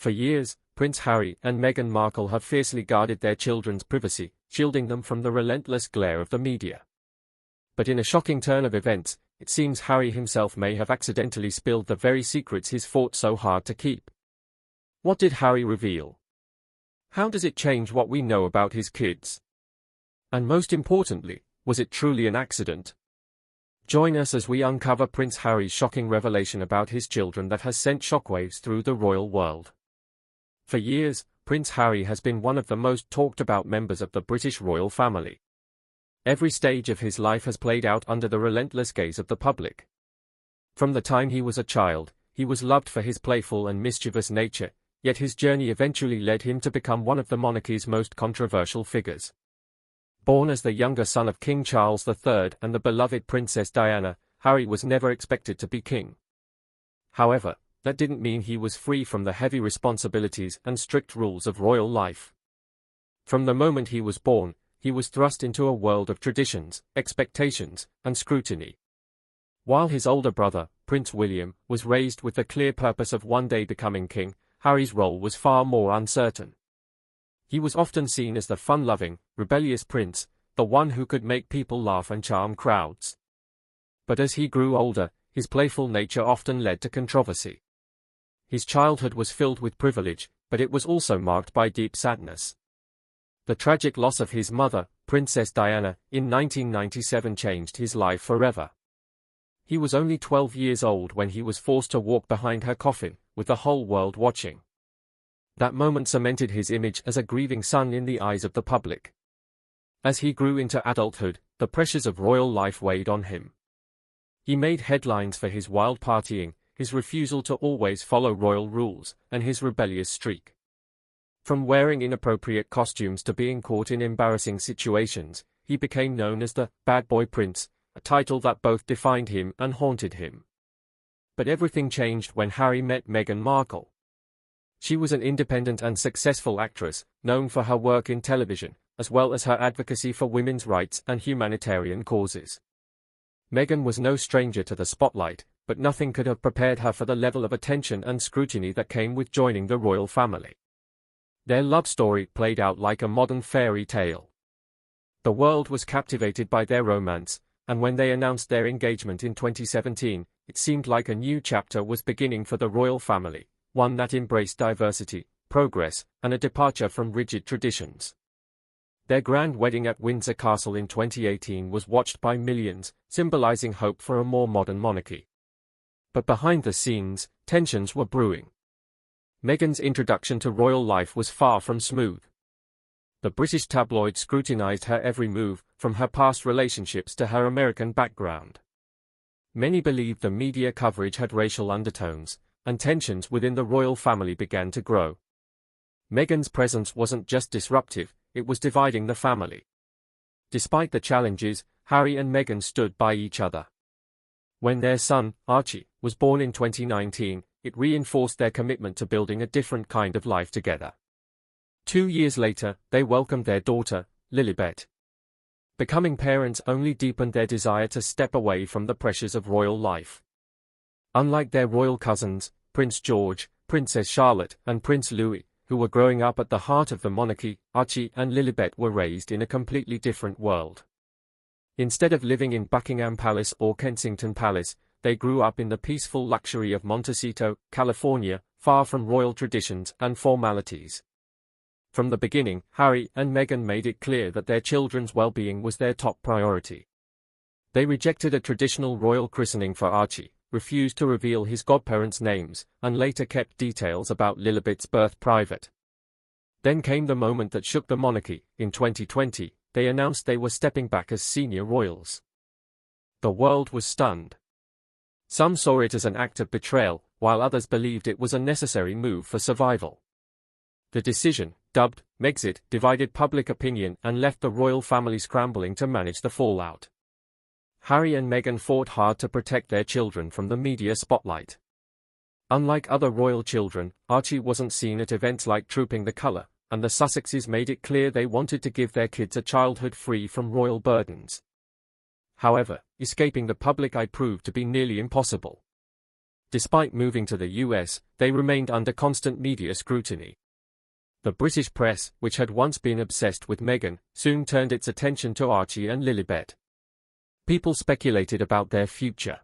For years, Prince Harry and Meghan Markle have fiercely guarded their children's privacy, shielding them from the relentless glare of the media. But in a shocking turn of events, it seems Harry himself may have accidentally spilled the very secrets he's fought so hard to keep. What did Harry reveal? How does it change what we know about his kids? And most importantly, was it truly an accident? Join us as we uncover Prince Harry's shocking revelation about his children that has sent shockwaves through the royal world. For years, Prince Harry has been one of the most talked about members of the British royal family. Every stage of his life has played out under the relentless gaze of the public. From the time he was a child, he was loved for his playful and mischievous nature, yet his journey eventually led him to become one of the monarchy's most controversial figures. Born as the younger son of King Charles III and the beloved Princess Diana, Harry was never expected to be king. However, that didn't mean he was free from the heavy responsibilities and strict rules of royal life. From the moment he was born, he was thrust into a world of traditions, expectations, and scrutiny. While his older brother, Prince William, was raised with the clear purpose of one day becoming king, Harry's role was far more uncertain. He was often seen as the fun-loving, rebellious prince, the one who could make people laugh and charm crowds. But as he grew older, his playful nature often led to controversy. His childhood was filled with privilege, but it was also marked by deep sadness. The tragic loss of his mother, Princess Diana, in 1997 changed his life forever. He was only 12 years old when he was forced to walk behind her coffin, with the whole world watching. That moment cemented his image as a grieving son in the eyes of the public. As he grew into adulthood, the pressures of royal life weighed on him. He made headlines for his wild partying, his refusal to always follow royal rules, and his rebellious streak. From wearing inappropriate costumes to being caught in embarrassing situations, he became known as the "bad boy prince," a title that both defined him and haunted him. But everything changed when Harry met Meghan Markle. She was an independent and successful actress, known for her work in television, as well as her advocacy for women's rights and humanitarian causes. Meghan was no stranger to the spotlight, but nothing could have prepared her for the level of attention and scrutiny that came with joining the royal family. Their love story played out like a modern fairy tale. The world was captivated by their romance, and when they announced their engagement in 2017, it seemed like a new chapter was beginning for the royal family, one that embraced diversity, progress, and a departure from rigid traditions. Their grand wedding at Windsor Castle in 2018 was watched by millions, symbolizing hope for a more modern monarchy. But behind the scenes, tensions were brewing. Meghan's introduction to royal life was far from smooth. The British tabloids scrutinized her every move, from her past relationships to her American background. Many believed the media coverage had racial undertones, and tensions within the royal family began to grow. Meghan's presence wasn't just disruptive, it was dividing the family. Despite the challenges, Harry and Meghan stood by each other. When their son, Archie, was born in 2019, it reinforced their commitment to building a different kind of life together. 2 years later, they welcomed their daughter, Lilibet. Becoming parents only deepened their desire to step away from the pressures of royal life. Unlike their royal cousins, Prince George, Princess Charlotte, and Prince Louis, who were growing up at the heart of the monarchy, Archie and Lilibet were raised in a completely different world. Instead of living in Buckingham Palace or Kensington Palace, they grew up in the peaceful luxury of Montecito, California, far from royal traditions and formalities. From the beginning, Harry and Meghan made it clear that their children's well-being was their top priority. They rejected a traditional royal christening for Archie, refused to reveal his godparents' names, and later kept details about Lilibet's birth private. Then came the moment that shook the monarchy. In 2020, they announced they were stepping back as senior royals. The world was stunned. Some saw it as an act of betrayal, while others believed it was a necessary move for survival. The decision, dubbed Megxit, divided public opinion and left the royal family scrambling to manage the fallout. Harry and Meghan fought hard to protect their children from the media spotlight. Unlike other royal children, Archie wasn't seen at events like Trooping the Colour, and the Sussexes made it clear they wanted to give their kids a childhood free from royal burdens. However, escaping the public eye proved to be nearly impossible. Despite moving to the US, they remained under constant media scrutiny. The British press, which had once been obsessed with Meghan, soon turned its attention to Archie and Lilibet. People speculated about their future.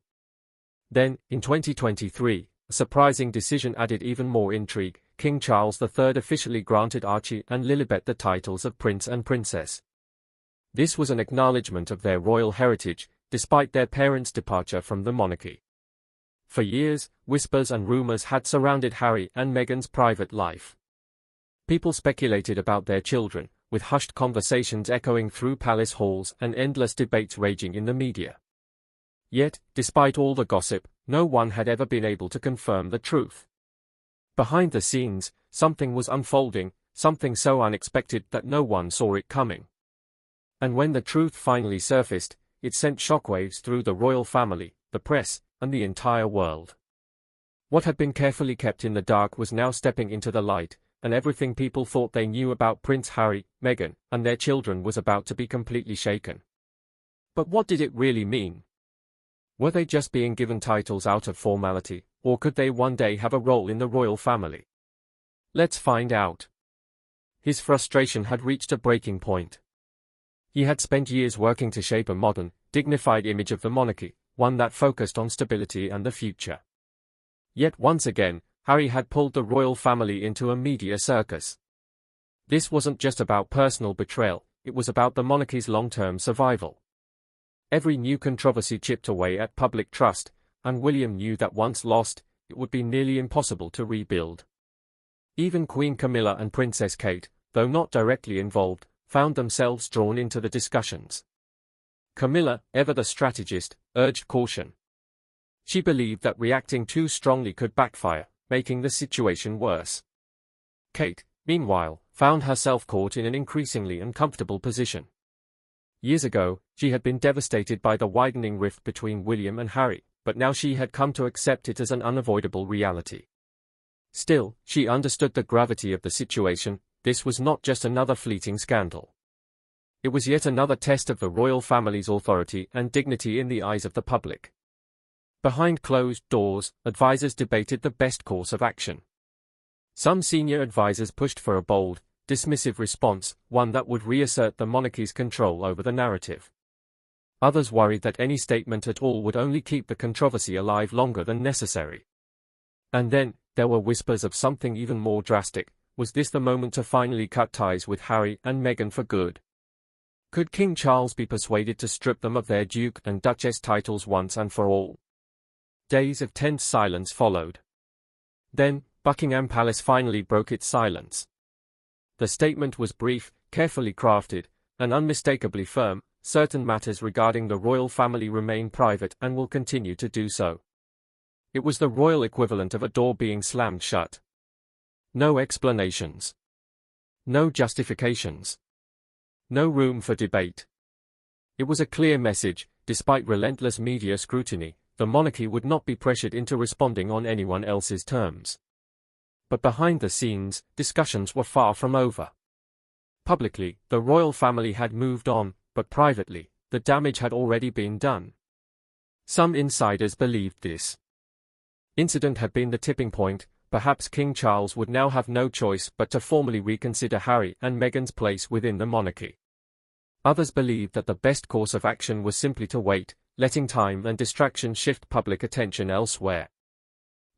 Then, in 2023, a surprising decision added even more intrigue. King Charles III officially granted Archie and Lilibet the titles of Prince and Princess. This was an acknowledgement of their royal heritage, despite their parents' departure from the monarchy. For years, whispers and rumors had surrounded Harry and Meghan's private life. People speculated about their children, with hushed conversations echoing through palace halls and endless debates raging in the media. Yet, despite all the gossip, no one had ever been able to confirm the truth. Behind the scenes, something was unfolding, something so unexpected that no one saw it coming. And when the truth finally surfaced, it sent shockwaves through the royal family, the press, and the entire world. What had been carefully kept in the dark was now stepping into the light, and everything people thought they knew about Prince Harry, Meghan, and their children was about to be completely shaken. But what did it really mean? Were they just being given titles out of formality, or could they one day have a role in the royal family? Let's find out. His frustration had reached a breaking point. He had spent years working to shape a modern, dignified image of the monarchy, one that focused on stability and the future. Yet once again, Harry had pulled the royal family into a media circus. This wasn't just about personal betrayal, it was about the monarchy's long-term survival. Every new controversy chipped away at public trust, and William knew that once lost, it would be nearly impossible to rebuild. Even Queen Camilla and Princess Kate, though not directly involved, found themselves drawn into the discussions. Camilla, ever the strategist, urged caution. She believed that reacting too strongly could backfire, making the situation worse. Kate, meanwhile, found herself caught in an increasingly uncomfortable position. Years ago, she had been devastated by the widening rift between William and Harry, but now she had come to accept it as an unavoidable reality. Still, she understood the gravity of the situation. This was not just another fleeting scandal. It was yet another test of the royal family's authority and dignity in the eyes of the public. Behind closed doors, advisors debated the best course of action. Some senior advisors pushed for a bold, dismissive response, one that would reassert the monarchy's control over the narrative. Others worried that any statement at all would only keep the controversy alive longer than necessary. And then, there were whispers of something even more drastic. Was this the moment to finally cut ties with Harry and Meghan for good? Could King Charles be persuaded to strip them of their Duke and Duchess titles once and for all? Days of tense silence followed. Then, Buckingham Palace finally broke its silence. The statement was brief, carefully crafted, and unmistakably firm. Certain matters regarding the royal family remain private and will continue to do so. It was the royal equivalent of a door being slammed shut. No explanations. No justifications. No room for debate. It was a clear message. Despite relentless media scrutiny, the monarchy would not be pressured into responding on anyone else's terms. But behind the scenes, discussions were far from over. Publicly, the royal family had moved on, but privately, the damage had already been done. Some insiders believed this incident had been the tipping point. Perhaps King Charles would now have no choice but to formally reconsider Harry and Meghan's place within the monarchy. Others believed that the best course of action was simply to wait, letting time and distraction shift public attention elsewhere.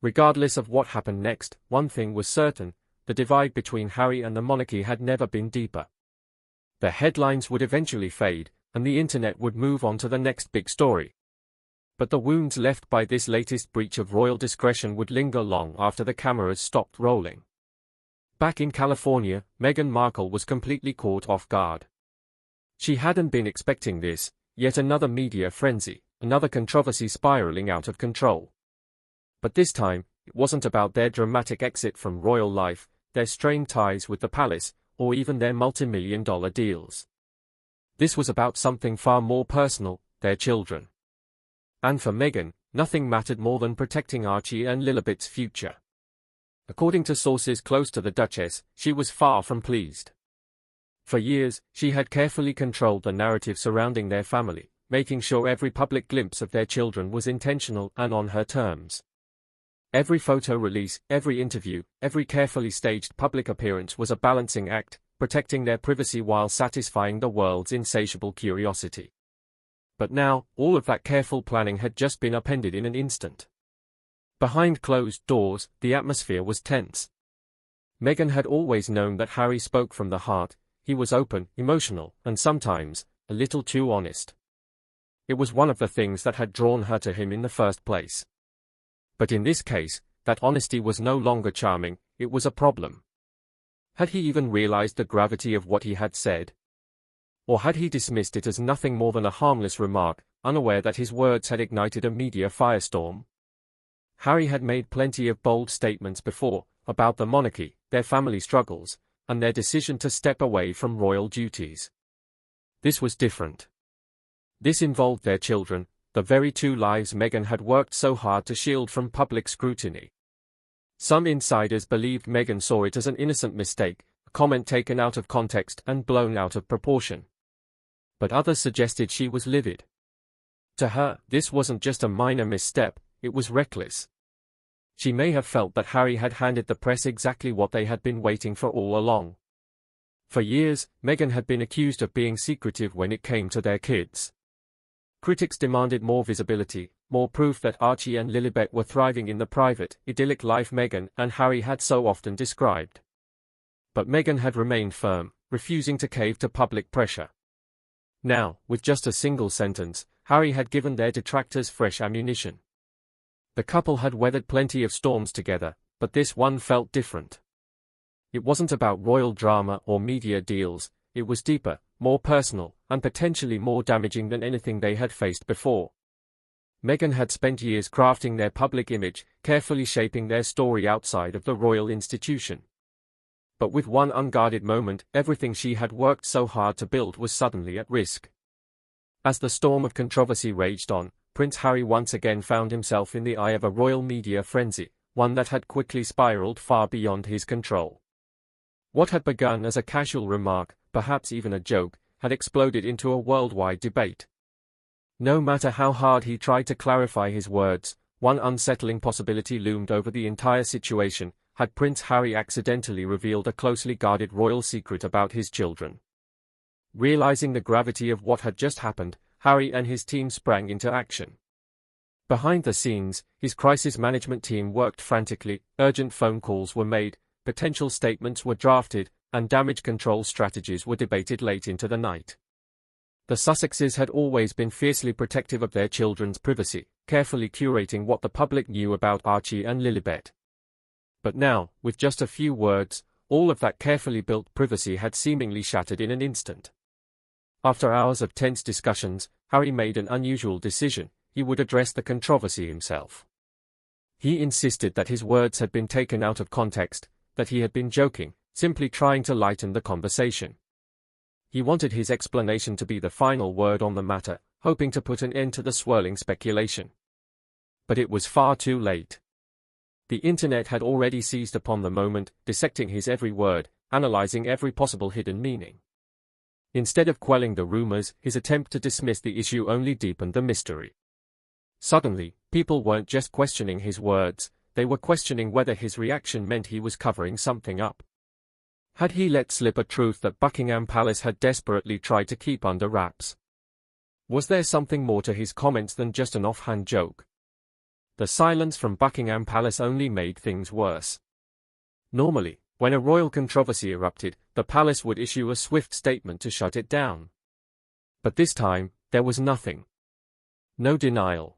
Regardless of what happened next, one thing was certain: the divide between Harry and the monarchy had never been deeper. The headlines would eventually fade, and the internet would move on to the next big story. But the wounds left by this latest breach of royal discretion would linger long after the cameras stopped rolling. Back in California, Meghan Markle was completely caught off guard. She hadn't been expecting this, yet another media frenzy, another controversy spiraling out of control. But this time, it wasn't about their dramatic exit from royal life, their strained ties with the palace, or even their multi-million-dollar deals. This was about something far more personal: their children. And for Meghan, nothing mattered more than protecting Archie and Lilibet's future. According to sources close to the Duchess, she was far from pleased. For years, she had carefully controlled the narrative surrounding their family, making sure every public glimpse of their children was intentional and on her terms. Every photo release, every interview, every carefully staged public appearance was a balancing act, protecting their privacy while satisfying the world's insatiable curiosity. But now, all of that careful planning had just been upended in an instant. Behind closed doors, the atmosphere was tense. Meghan had always known that Harry spoke from the heart. He was open, emotional, and sometimes, a little too honest. It was one of the things that had drawn her to him in the first place. But in this case, that honesty was no longer charming, it was a problem. Had he even realized the gravity of what he had said? Or had he dismissed it as nothing more than a harmless remark, unaware that his words had ignited a media firestorm? Harry had made plenty of bold statements before, about the monarchy, their family struggles, and their decision to step away from royal duties. This was different. This involved their children, the very two lives Meghan had worked so hard to shield from public scrutiny. Some insiders believed Meghan saw it as an innocent mistake, a comment taken out of context and blown out of proportion. But others suggested she was livid. To her, this wasn't just a minor misstep, it was reckless. She may have felt that Harry had handed the press exactly what they had been waiting for all along. For years, Meghan had been accused of being secretive when it came to their kids. Critics demanded more visibility, more proof that Archie and Lilibet were thriving in the private, idyllic life Meghan and Harry had so often described. But Meghan had remained firm, refusing to cave to public pressure. Now, with just a single sentence, Harry had given their detractors fresh ammunition. The couple had weathered plenty of storms together, but this one felt different. It wasn't about royal drama or media deals, it was deeper, more personal, and potentially more damaging than anything they had faced before. Meghan had spent years crafting their public image, carefully shaping their story outside of the royal institution. But with one unguarded moment, everything she had worked so hard to build was suddenly at risk. As the storm of controversy raged on, Prince Harry once again found himself in the eye of a royal media frenzy, one that had quickly spiraled far beyond his control. What had begun as a casual remark, perhaps even a joke, had exploded into a worldwide debate. No matter how hard he tried to clarify his words, one unsettling possibility loomed over the entire situation: had Prince Harry accidentally revealed a closely guarded royal secret about his children? Realizing the gravity of what had just happened, Harry and his team sprang into action. Behind the scenes, his crisis management team worked frantically, urgent phone calls were made, potential statements were drafted, and damage control strategies were debated late into the night. The Sussexes had always been fiercely protective of their children's privacy, carefully curating what the public knew about Archie and Lilibet. But now, with just a few words, all of that carefully built privacy had seemingly shattered in an instant. After hours of tense discussions, Harry made an unusual decision: he would address the controversy himself. He insisted that his words had been taken out of context, that he had been joking, simply trying to lighten the conversation. He wanted his explanation to be the final word on the matter, hoping to put an end to the swirling speculation. But it was far too late. The internet had already seized upon the moment, dissecting his every word, analyzing every possible hidden meaning. Instead of quelling the rumors, his attempt to dismiss the issue only deepened the mystery. Suddenly, people weren't just questioning his words, they were questioning whether his reaction meant he was covering something up. Had he let slip a truth that Buckingham Palace had desperately tried to keep under wraps? Was there something more to his comments than just an offhand joke? The silence from Buckingham Palace only made things worse. Normally, when a royal controversy erupted, the palace would issue a swift statement to shut it down. But this time, there was nothing. No denial.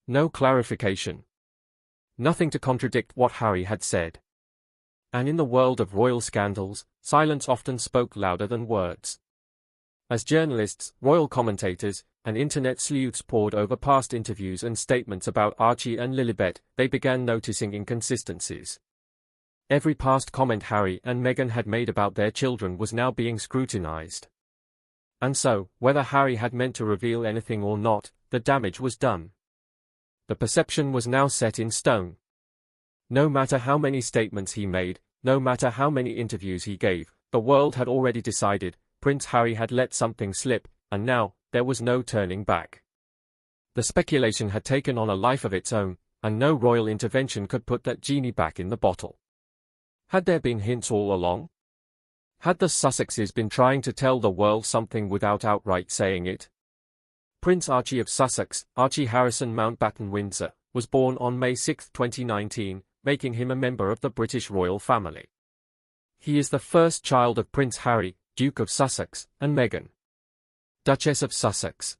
No clarification. Nothing to contradict what Harry had said. And in the world of royal scandals, silence often spoke louder than words. As journalists, royal commentators, and internet sleuths pored over past interviews and statements about Archie and Lilibet, they began noticing inconsistencies. Every past comment Harry and Meghan had made about their children was now being scrutinized. And so, whether Harry had meant to reveal anything or not, the damage was done. The perception was now set in stone. No matter how many statements he made, no matter how many interviews he gave, the world had already decided, Prince Harry had let something slip, and now, there was no turning back. The speculation had taken on a life of its own, and no royal intervention could put that genie back in the bottle. Had there been hints all along? Had the Sussexes been trying to tell the world something without outright saying it? Prince Archie of Sussex, Archie Harrison Mountbatten-Windsor, was born on May 6, 2019, making him a member of the British royal family. He is the first child of Prince Harry, Duke of Sussex, and Meghan, Duchess of Sussex.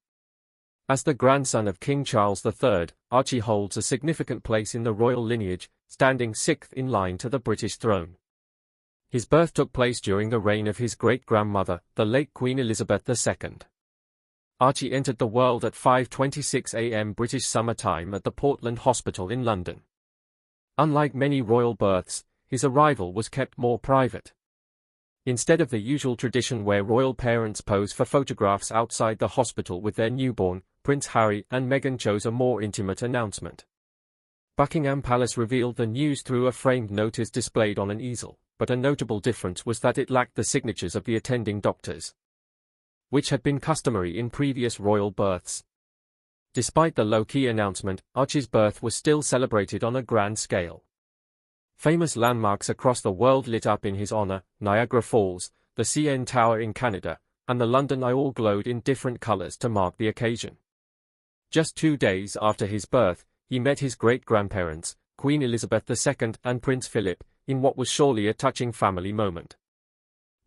As the grandson of King Charles III, Archie holds a significant place in the royal lineage, standing sixth in line to the British throne. His birth took place during the reign of his great-grandmother, the late Queen Elizabeth II. Archie entered the world at 5:26 a.m. British Summer Time at the Portland Hospital in London. Unlike many royal births, his arrival was kept more private. Instead of the usual tradition where royal parents pose for photographs outside the hospital with their newborn, Prince Harry and Meghan chose a more intimate announcement. Buckingham Palace revealed the news through a framed notice displayed on an easel, but a notable difference was that it lacked the signatures of the attending doctors, which had been customary in previous royal births. Despite the low-key announcement, Archie's birth was still celebrated on a grand scale. Famous landmarks across the world lit up in his honor: Niagara Falls, the CN Tower in Canada, and the London Eye all glowed in different colors to mark the occasion. Just 2 days after his birth, he met his great-grandparents, Queen Elizabeth II and Prince Philip, in what was surely a touching family moment.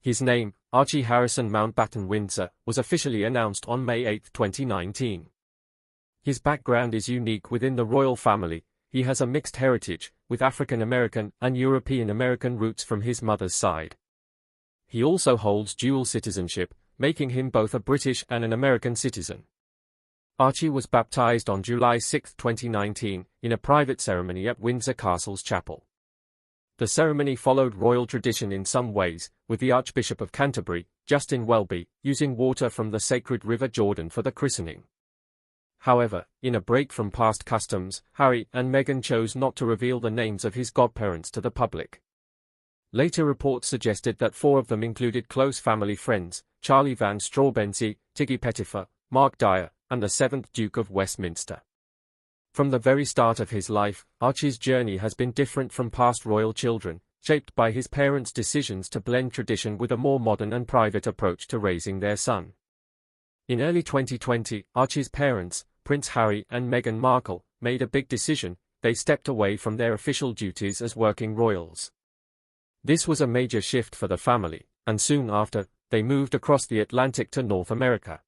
His name, Archie Harrison Mountbatten-Windsor, was officially announced on May 8, 2019. His background is unique within the royal family. He has a mixed heritage, with African American and European American roots from his mother's side. He also holds dual citizenship, making him both a British and an American citizen. Archie was baptized on July 6, 2019, in a private ceremony at Windsor Castle's chapel. The ceremony followed royal tradition in some ways, with the Archbishop of Canterbury, Justin Welby, using water from the sacred River Jordan for the christening. However, in a break from past customs, Harry and Meghan chose not to reveal the names of his godparents to the public. Later reports suggested that 4 of them included close family friends: Charlie Van Straubenzee, Tiggy Pettifer, Mark Dyer, and the 7th Duke of Westminster. From the very start of his life, Archie's journey has been different from past royal children, shaped by his parents' decisions to blend tradition with a more modern and private approach to raising their son. In early 2020, Archie's parents, Prince Harry and Meghan Markle, made a big decision: they stepped away from their official duties as working royals. This was a major shift for the family, and soon after, they moved across the Atlantic to North America.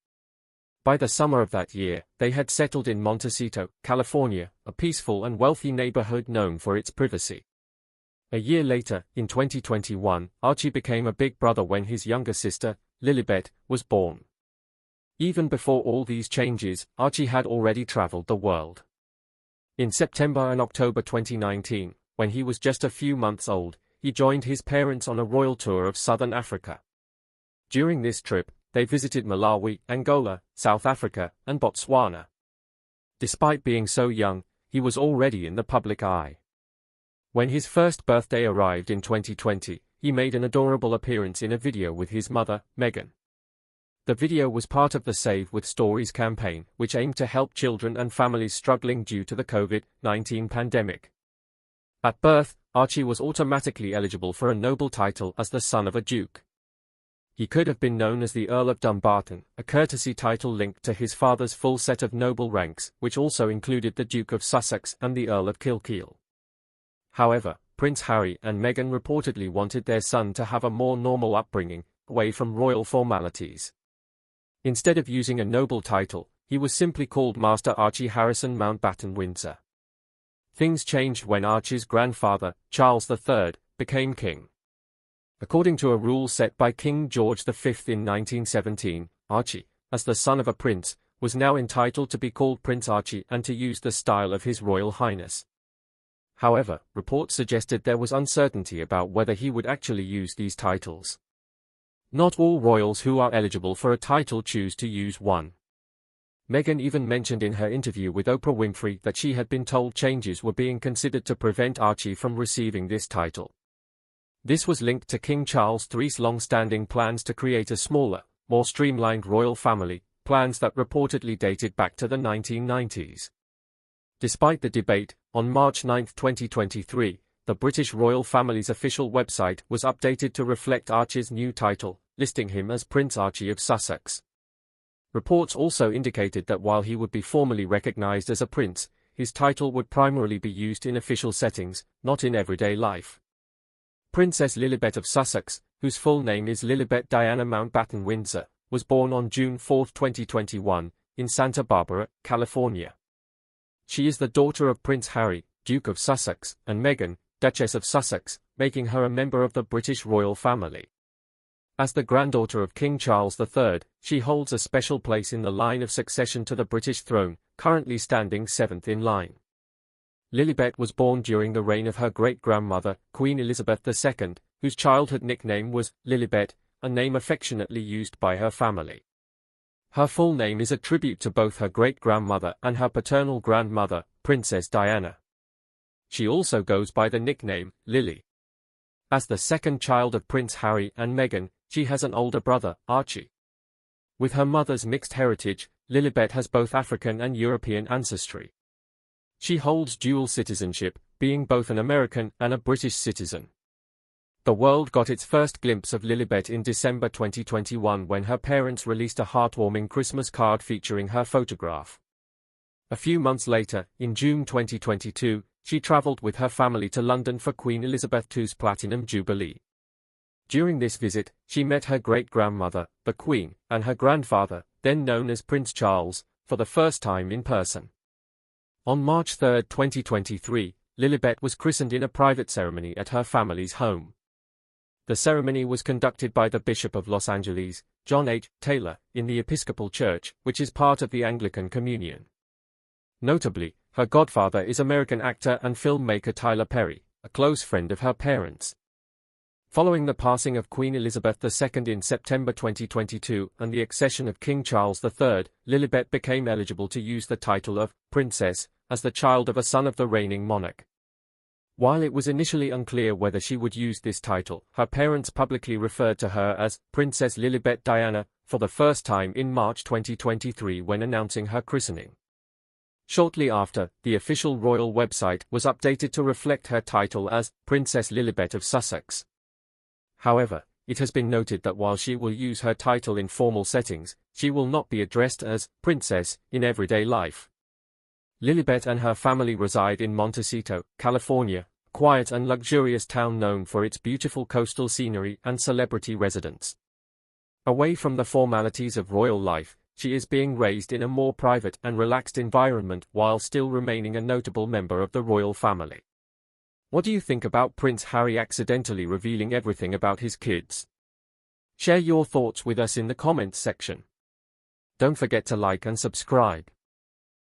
By the summer of that year, they had settled in Montecito, California, a peaceful and wealthy neighborhood known for its privacy. A year later, in 2021, Archie became a big brother when his younger sister, Lilibet, was born. Even before all these changes, Archie had already traveled the world. In September and October 2019, when he was just a few months old, he joined his parents on a royal tour of southern Africa. During this trip, they visited Malawi, Angola, South Africa, and Botswana. Despite being so young, he was already in the public eye. When his first birthday arrived in 2020, he made an adorable appearance in a video with his mother, Meghan. The video was part of the Save with Stories campaign, which aimed to help children and families struggling due to the COVID-19 pandemic. At birth, Archie was automatically eligible for a noble title as the son of a duke. He could have been known as the Earl of Dumbarton, a courtesy title linked to his father's full set of noble ranks, which also included the Duke of Sussex and the Earl of Kilkeel. However, Prince Harry and Meghan reportedly wanted their son to have a more normal upbringing, away from royal formalities. Instead of using a noble title, he was simply called Master Archie Harrison Mountbatten-Windsor. Things changed when Archie's grandfather, Charles III, became king. According to a rule set by King George V in 1917, Archie, as the son of a prince, was now entitled to be called Prince Archie and to use the style of His Royal Highness. However, reports suggested there was uncertainty about whether he would actually use these titles. Not all royals who are eligible for a title choose to use one. Meghan even mentioned in her interview with Oprah Winfrey that she had been told changes were being considered to prevent Archie from receiving this title. This was linked to King Charles III's long-standing plans to create a smaller, more streamlined royal family, plans that reportedly dated back to the 1990s. Despite the debate, on March 9, 2023, the British royal family's official website was updated to reflect Archie's new title, listing him as Prince Archie of Sussex. Reports also indicated that while he would be formally recognised as a prince, his title would primarily be used in official settings, not in everyday life. Princess Lilibet of Sussex, whose full name is Lilibet Diana Mountbatten Windsor, was born on June 4, 2021, in Santa Barbara, California. She is the daughter of Prince Harry, Duke of Sussex, and Meghan, Duchess of Sussex, making her a member of the British royal family. As the granddaughter of King Charles III, she holds a special place in the line of succession to the British throne, currently standing 7th in line. Lilibet was born during the reign of her great-grandmother, Queen Elizabeth II, whose childhood nickname was Lilibet, a name affectionately used by her family. Her full name is a tribute to both her great-grandmother and her paternal grandmother, Princess Diana. She also goes by the nickname Lily. As the second child of Prince Harry and Meghan, she has an older brother, Archie. With her mother's mixed heritage, Lilibet has both African and European ancestry. She holds dual citizenship, being both an American and a British citizen. The world got its first glimpse of Lilibet in December 2021 when her parents released a heartwarming Christmas card featuring her photograph. A few months later, in June 2022, she travelled with her family to London for Queen Elizabeth II's Platinum Jubilee. During this visit, she met her great-grandmother, the Queen, and her grandfather, then known as Prince Charles, for the first time in person. On March 3, 2023, Lilibet was christened in a private ceremony at her family's home. The ceremony was conducted by the Bishop of Los Angeles, John H. Taylor, in the Episcopal Church, which is part of the Anglican Communion. Notably, her godfather is American actor and filmmaker Tyler Perry, a close friend of her parents. Following the passing of Queen Elizabeth II in September 2022 and the accession of King Charles III, Lilibet became eligible to use the title of Princess, as the child of a son of the reigning monarch. While it was initially unclear whether she would use this title, her parents publicly referred to her as Princess Lilibet Diana for the first time in March 2023 when announcing her christening. Shortly after, the official royal website was updated to reflect her title as Princess Lilibet of Sussex. However, it has been noted that while she will use her title in formal settings, she will not be addressed as Princess in everyday life. Lilibet and her family reside in Montecito, California, a quiet and luxurious town known for its beautiful coastal scenery and celebrity residents. Away from the formalities of royal life, she is being raised in a more private and relaxed environment while still remaining a notable member of the royal family. What do you think about Prince Harry accidentally revealing everything about his kids? Share your thoughts with us in the comments section. Don't forget to like and subscribe.